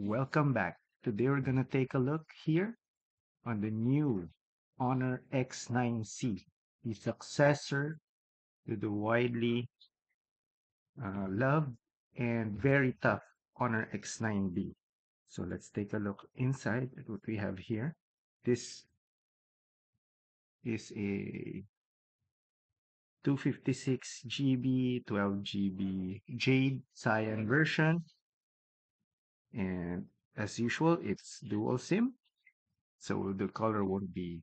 Welcome back. Today we're gonna take a look here on the new HONOR X9c, the successor to the widely loved and very tough HONOR X9b. So let's take a look inside at what we have here. This is a 256 GB, 12 GB Jade Cyan version, and as usual, it's dual SIM. So the color won't be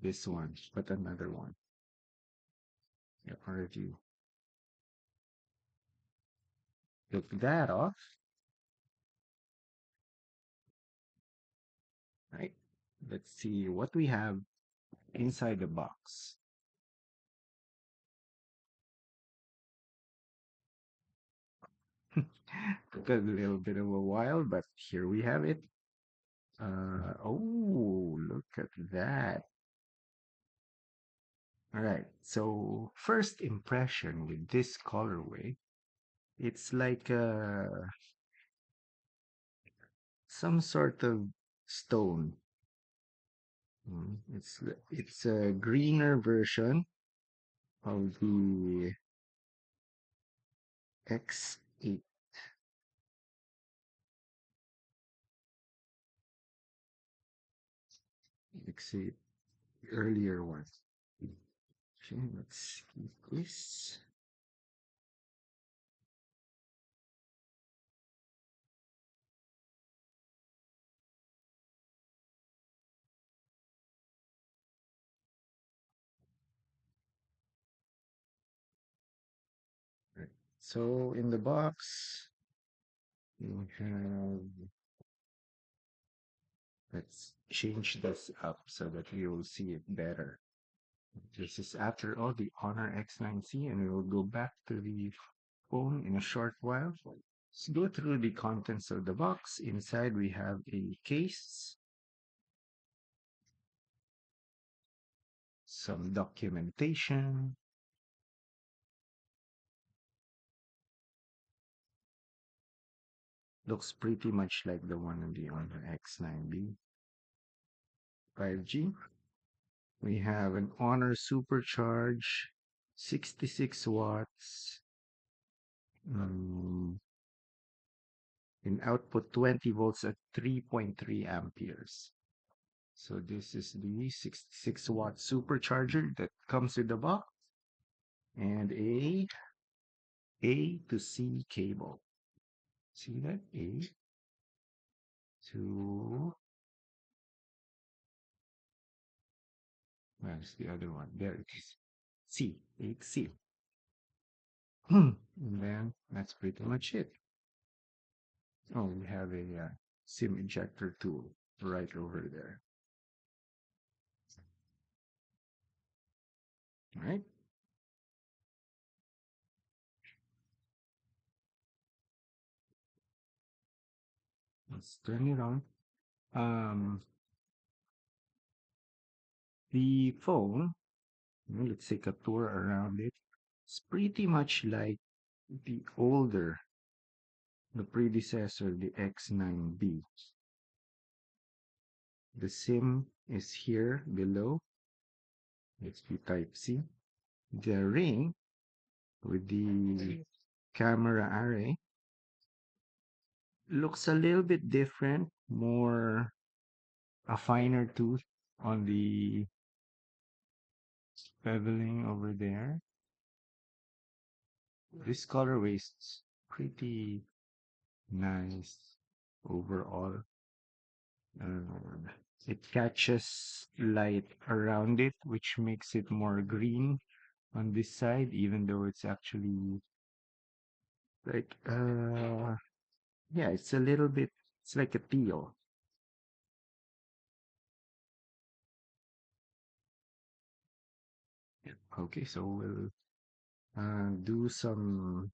this one, but another one. Yeah, or if you took that off, right? Let's see what we have inside the box. Took a little bit of a while, but here we have it. Oh, look at that. All right. So first impression with this colorway, it's like some sort of stone. It's a greener version of the X8. X8 earlier one. Okay, let's keep this. Right. So in the box, you have, let's change this up so that we will see it better. This is after all the HONOR X9c, and we will go back to the phone in a short while. Let's go through the contents of the box. Inside we have a case, some documentation, looks pretty much like the one on the HONOR X9b 5G. We have an Honor Supercharge, 66 watts, um, in output 20 volts at 3.3 amperes. So this is the 66 watt supercharger that comes with the box and A to C cable. See that? A to, where's the other one? There it is. C, A to C. And then that's pretty much it. Oh, we have a SIM ejector tool right over there. All right. Let's turn it on. Um, the phone, let's take a tour around it. It's pretty much like the older, the predecessor, the X9b. The SIM is here below. It's the Type C. The ring with the camera array looks a little bit different, more a finer tooth on the beveling over there. This colorway is pretty nice overall. Uh, it catches light around it, which makes it more green on this side, even though it's actually like yeah, it's a little bit, it's like a teal. Yeah. Okay, so we'll do some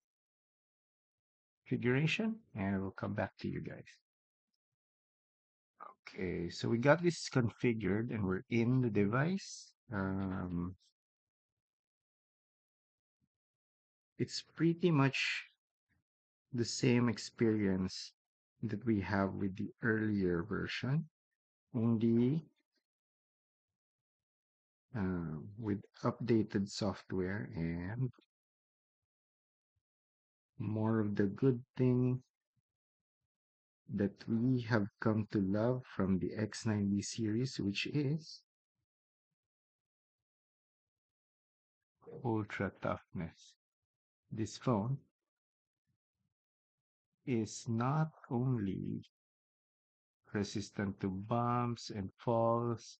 configuration and we'll come back to you guys. Okay, so we got this configured and we're in the device. It's pretty much the same experience that we have with the earlier version, only with updated software and more of the good thing that we have come to love from the X9D series, which is ultra toughness. This phone is not only resistant to bumps and falls,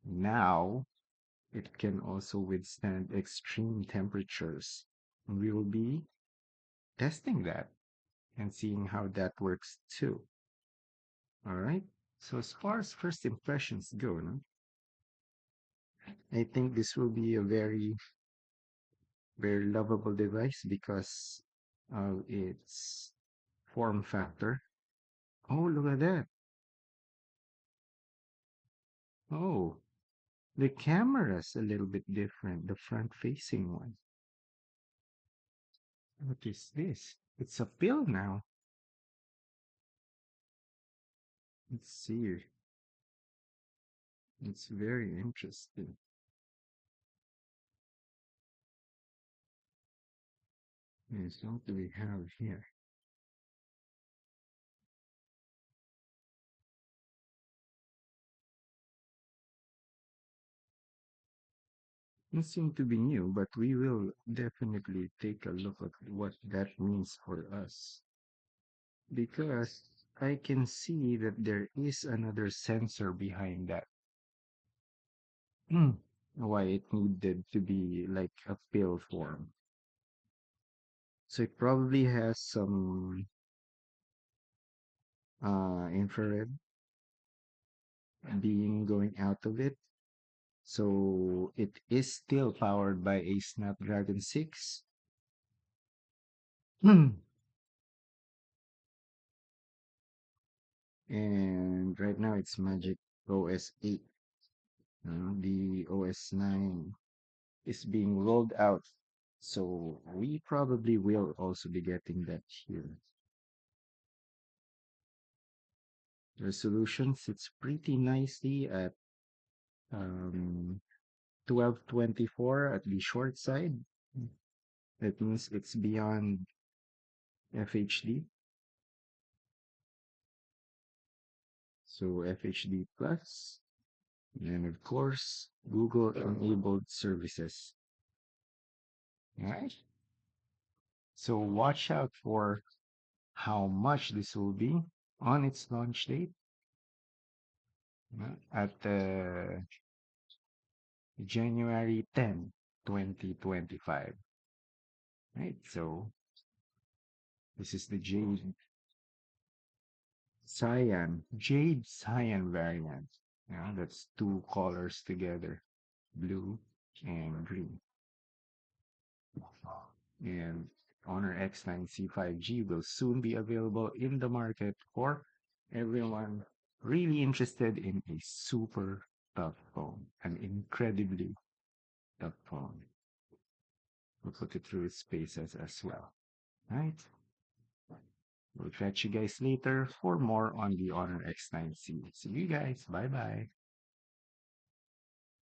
now it can also withstand extreme temperatures. We will be testing that and seeing how that works too. All right. So as far as first impressions go, no, I think this will be a very, very lovable device because of its form factor. Oh, look at that. Oh, the camera's a little bit different, the front facing one. What is this? It's a pill now. Let's see. It's very interesting. Yes, what do we have here? It seems to be new, but we will definitely take a look at what that means for us. Because I can see that there is another sensor behind that. Why it needed to be like a pill form. So it probably has some infrared being going out of it. So it is still powered by a Snapdragon 6. And right now it's Magic OS 8. The OS 9 is being rolled out. So we probably will also be getting that here. Resolution sits pretty nicely at 1224 at the short side. That means it's beyond FHD. So FHD plus, and of course, Google enabled services. All right. So watch out for how much this will be on its launch date at January 10, 2025. Right. So this is the Jade Cyan variant. Yeah, that's two colors together, blue and green. And Honor X9c 5G will soon be available in the market for everyone really interested in a super tough phone, an incredibly tough phone. We'll put it through its paces as well. Right? We'll catch you guys later for more on the Honor X9c. See you guys. Bye bye.